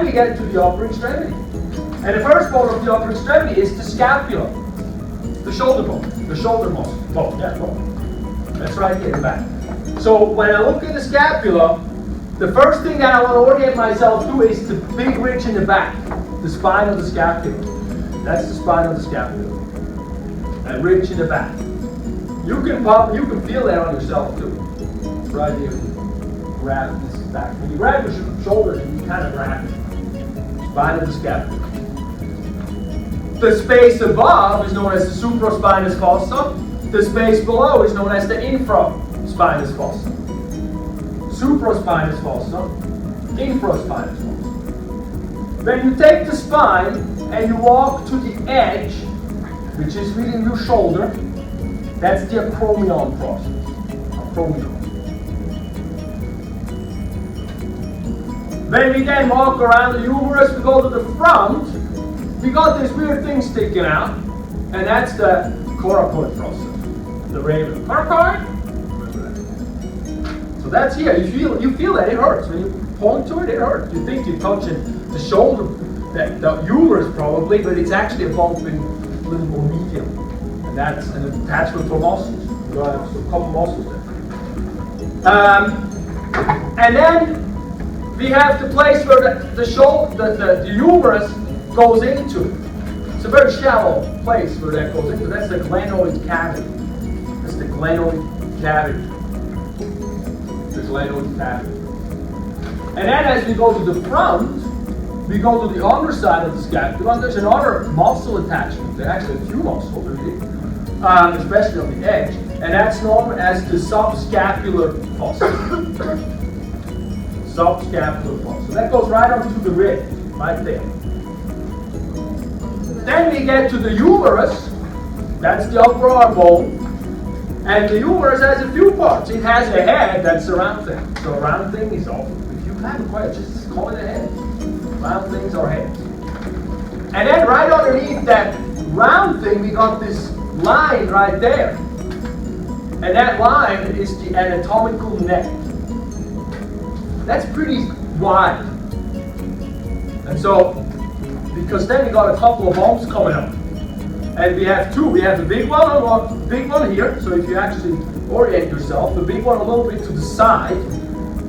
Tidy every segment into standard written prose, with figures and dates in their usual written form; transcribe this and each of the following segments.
we get to the upper extremity. And the first bone of the upper extremity is the scapula, the shoulder bone, the shoulder muscle. Bone, yeah, bone. That's right here in the back. So when I look at the scapula, the first thing that I want to orient myself to is the big ridge in the back, the spine of the scapula. That's the spine of the scapula. That ridge in the back. You can feel that on yourself too. It's right here. Grab this back. When you grab your shoulders, you kind of grab it. Spine of the scapula. The space above is known as the supraspinous fossa. The space below is known as the infraspinous fossa. Supraspinous fossa, infraspinous fossa. When you take the spine and you walk to the edge, which is within your shoulder, that's the acromion process. Acromion. When we then walk around the humerus, we go to the front, we got this weird thing sticking out, and that's the coracoid process. The raven. Coracoid? So that's here. You feel that it hurts. When you point to it, it hurts. You think you're touching the shoulder, the humerus probably, but it's actually a bump in a little more medium. And that's an attachment for muscles. You have a couple muscles there. And then we have the place where the humerus goes into. It's a very shallow place where that goes into. That's the glenoid cavity. That's the glenoid cavity. The glenoid cavity. And then as we go to the front, we go to the underside of the scapula, and there's another muscle attachment. There are actually a few muscles, really, especially on the edge, and that's known as the subscapular fossa. Subscapular fossa. That goes right onto the rib, right there. Then we get to the humerus. That's the upper arm bone. And the humerus has a few parts. It has a head, that's the round thing. So a round thing is all. If you have a question, just call it a head. Round things are heads. And then right underneath that round thing, we got this line right there. And that line is the anatomical neck. That's pretty wide. And so, because then we got a couple of bones coming up. And we have two. We have the big one here. So if you actually orient yourself, the big one a little bit to the side,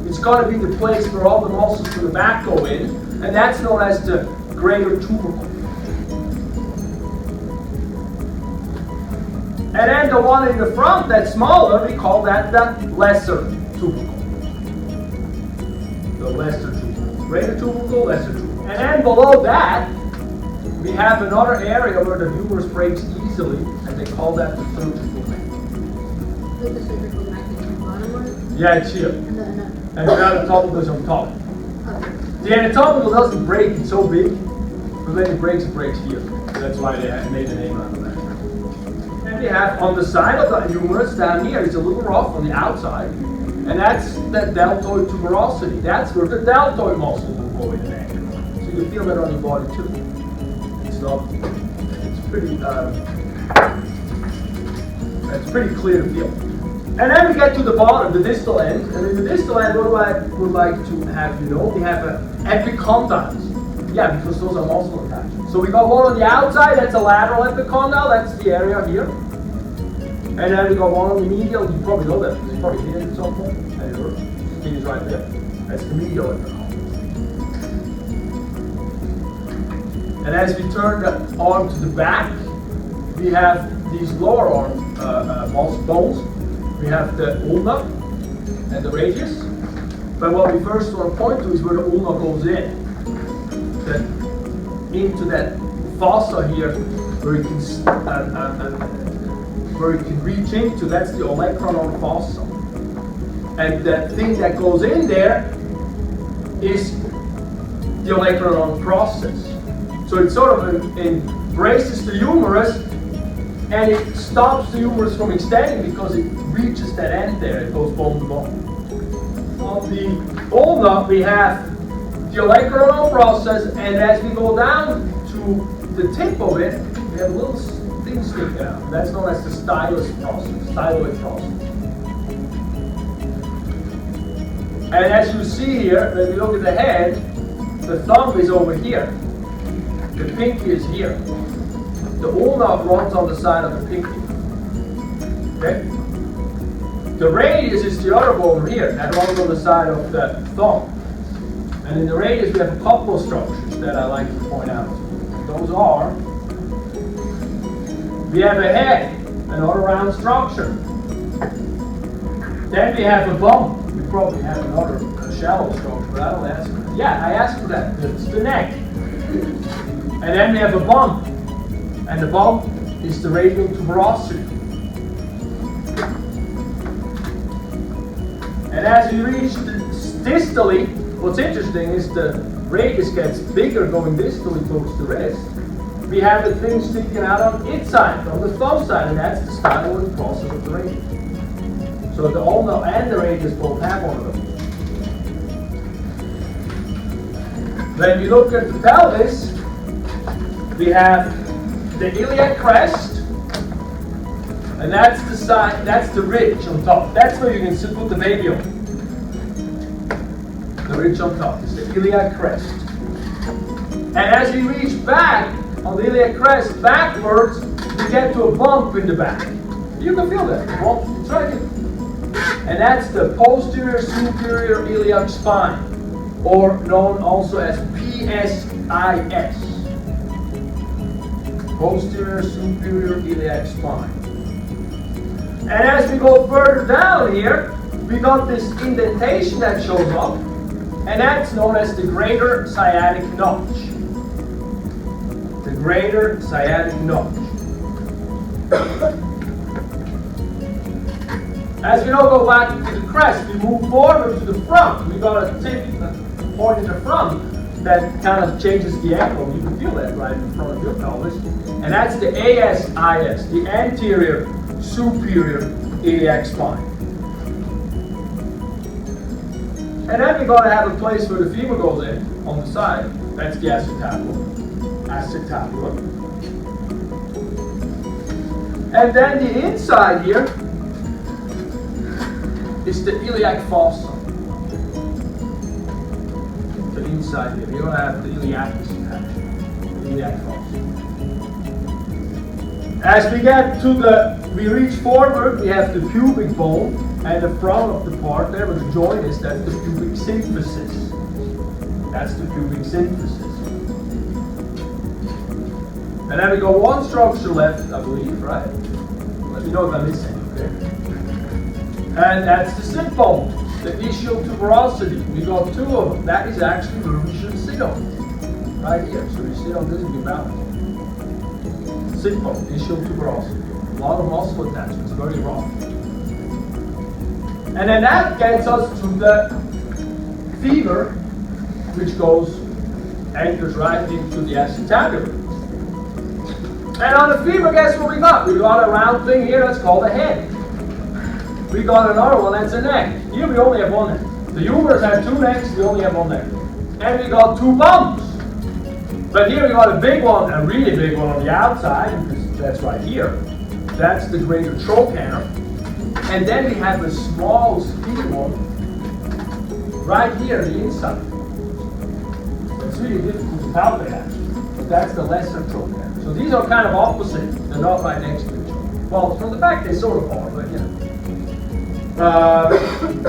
it's going to be the place where all the muscles to the back go in. And that's known as the greater tubercle. And then the one in the front that's smaller, we call that the lesser tubercle. The lesser tubercle. Greater tubercle, lesser tubercle. And then below that, we have another area where the humerus breaks easily, and they call that the surgical neck. Like the surgical neck is on the bottom one? Yeah, it's here. And the anatomical is on top. Okay. The anatomical doesn't break, it's so big, but when it breaks here. So that's why they made a name out of that. And we have on the side of the humerus down here, it's a little rough on the outside, and that's the deltoid tuberosity. That's where the deltoid muscle will go in the neck. So you feel that on your body too. It's pretty clear to feel. And then we get to the bottom, the distal end. And in the distal end, what I would like to have you know, we have epicondyles. Yeah, because those are muscle attachments. So we got one on the outside, that's a lateral epicondyle, that's the area here. And then we got one on the medial, you probably know that, because you probably hit it at some point. And it hurts. It's right there. That's the medial epicondyle. And as we turn the arm to the back, we have these lower arm bones. We have the ulna and the radius. But what we first want to point to is where the ulna goes into that fossa here, where you can reach into. That's the Electron fossa. And that thing that goes in there is the Electron Process. So it sort of embraces the humerus, and it stops the humerus from extending because it reaches that end there. It goes bone to bone. On the ulna, we have the Electron Process, and as we go down to the tip of it, we have a little thing sticking out. That's known as the styloid process. And as you see here, when we look at the head, The thumb is over here. The pinky is here. The ulna runs on the side of the pinky. Okay? The radius is the other bone here that runs on the side of the thumb. And in the radius we have a couple of structures that I like to point out. Those are, we have a head, another round structure. Then we have a bump. We probably have another shallow structure, but I don't ask for that. Yeah, I asked for that. It's the neck. And then we have a bump. And the bump is the radial tuberosity. And as we reach distally, what's interesting is the radius gets bigger going distally towards the wrist. We have the thing sticking out on its side, on the thumb side, and that's the styloid process of the radius. So the ulna and the radius both have one of them. When we look at the pelvis, we have the iliac crest, and that's the side, that's the ridge on top. That's where you can put the baby on. The ridge on top is the iliac crest. And as we reach back on the iliac crest backwards, we get to a bump in the back. You can feel that. The bump, it's right here. And that's the posterior superior iliac spine, or known also as PSIS. Posterior superior iliac spine. And as we go further down here, we got this indentation that shows up, and that's known as the greater sciatic notch. The greater sciatic notch. As we now go back to the crest, we move forward to the front. We got a tip, a point in the front that kind of changes the angle. You can feel that right in front of your pelvis. And that's the ASIS, the anterior superior iliac spine. And then we're going to have a place where the femur goes in, on the side. That's the acetabulum. Acetabulum. And then the inside here is the iliac fossa. The inside here. You're going to have the iliacus attached. The iliac fossa. As we get to we reach forward, we have the pubic bone, and the front of the part there where the joint is, that's the pubic symphysis. That's the pubic symphysis. And then we go one structure left, I believe, right? Let me know if I'm missing, okay? And that's the sit bone, the ischial tuberosity. We got two of them. That is actually where we should sit on. Right here. So we sit on this and be balanced. Sit bone, ischial tuberosity. A lot of muscle attachments, very wrong. And then that gets us to the femur, which anchors right into the acetabulum. And on the femur, guess what we got? We got a round thing here that's called a head. We got another one that's a neck. Here we only have one neck. The humorous have two necks, we only have one neck. And we got two bumps. But here we got a big one, a really big one on the outside, because that's right here. That's the greater trochanter. And then we have a small skinny one right here on the inside. It's really difficult to palpate actually, but that's the lesser trochanter. So these are kind of opposite. They're not right next to each other. Well, from the back they sort of are, but yeah.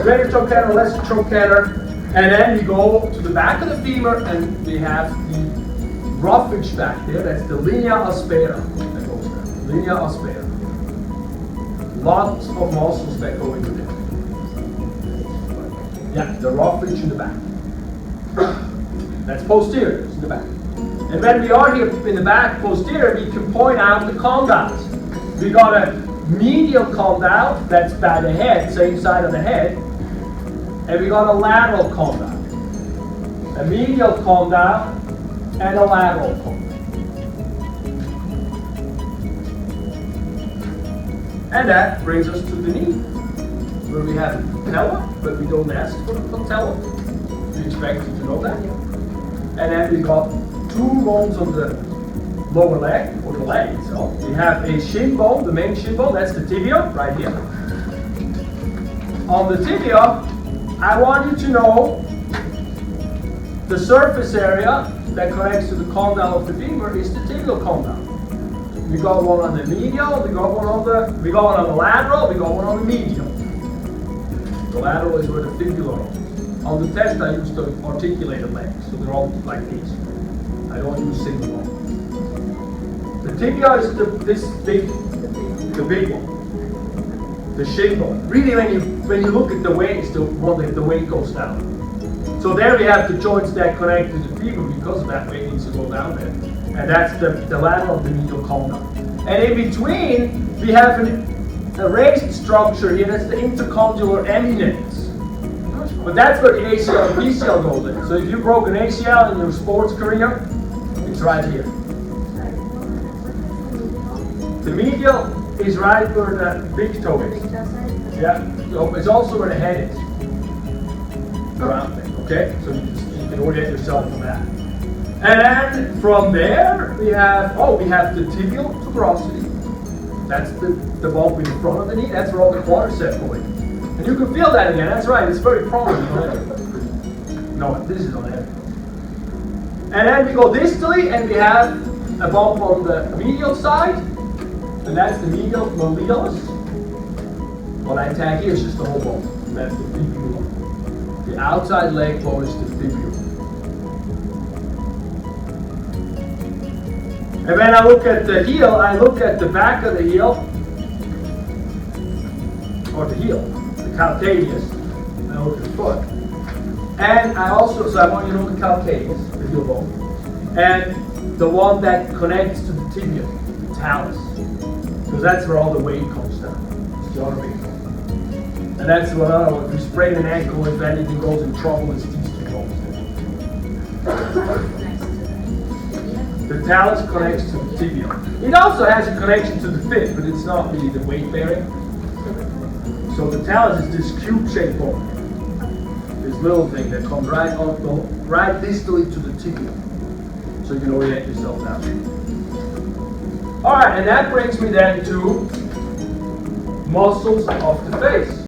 Greater trochanter, lesser trochanter, and then we go to the back of the femur and we have the roughage back there. That's the linea aspera. That goes there. Linea aspera. Lots of muscles that go into there. Yeah, the roughage in the back. That's posterior, it's in the back. And when we are here in the back, posterior, we can point out the condyles. We got a medial condyle, that's by the head, same side of the head. And we got a lateral condyle. A medial condyle and a lateral condyle. And that brings us to the knee, where we have the patella, but we don't ask for the patella. We expect you to know that. And then we got two bones on the lower leg, or the leg itself. We have a shin bone, the main shin bone, that's the tibia, right here. On the tibia, I want you to know the surface area that connects to the condyle of the femur is the tibial condyle. We got one on the medial, we got one on the lateral, we got one on the medial. The lateral is where the fibula is. On the test I use the articulated legs, so they're all like these. I don't use single one. The tibia is the big one. The shingle. Really, when you look at the weight, it's the one that the weight goes down. So there we have the joints that connect to the femur because that weight needs to go down there. And that's the lateral of the medial condyle. And in between, we have a raised structure here, that's the intercondylar eminence. But that's where the ACL and PCL goes in. So if you broke an ACL in your sports career, it's right here. The medial is right where the big toe is. Yeah, so it's also where the head is. Around there, okay? So you can orient yourself from that. And then from there, we have the tibial tuberosity. That's the bump in the front of the knee. That's where all the quadriceps go in. And you can feel that again. That's right. It's very prominent on everything. No, this is on everything. And then we go distally, and we have a bump on the medial side. And that's the medial malleolus. What I tag here is just the whole bone. That's the fibula. The outside leg bone is the fibula. And when I look at the heel, I look at the back of the heel, or the heel, the calcaneus. And I look at the foot. And I also, so I want you to look at calcaneus, the heel bone, and the one that connects to the tibia, the talus. Because that's where all the weight comes down. It's the other big one. And that's what if you sprain an ankle, if anything goes in trouble, it's these two bones. The talus connects to the tibia. It also has a connection to the fifth, but it's not really the weight bearing. So the talus is this cube-shaped bone. This little thing that comes right distally to the tibia. So you can orient yourself now. Alright, and that brings me then to muscles of the face.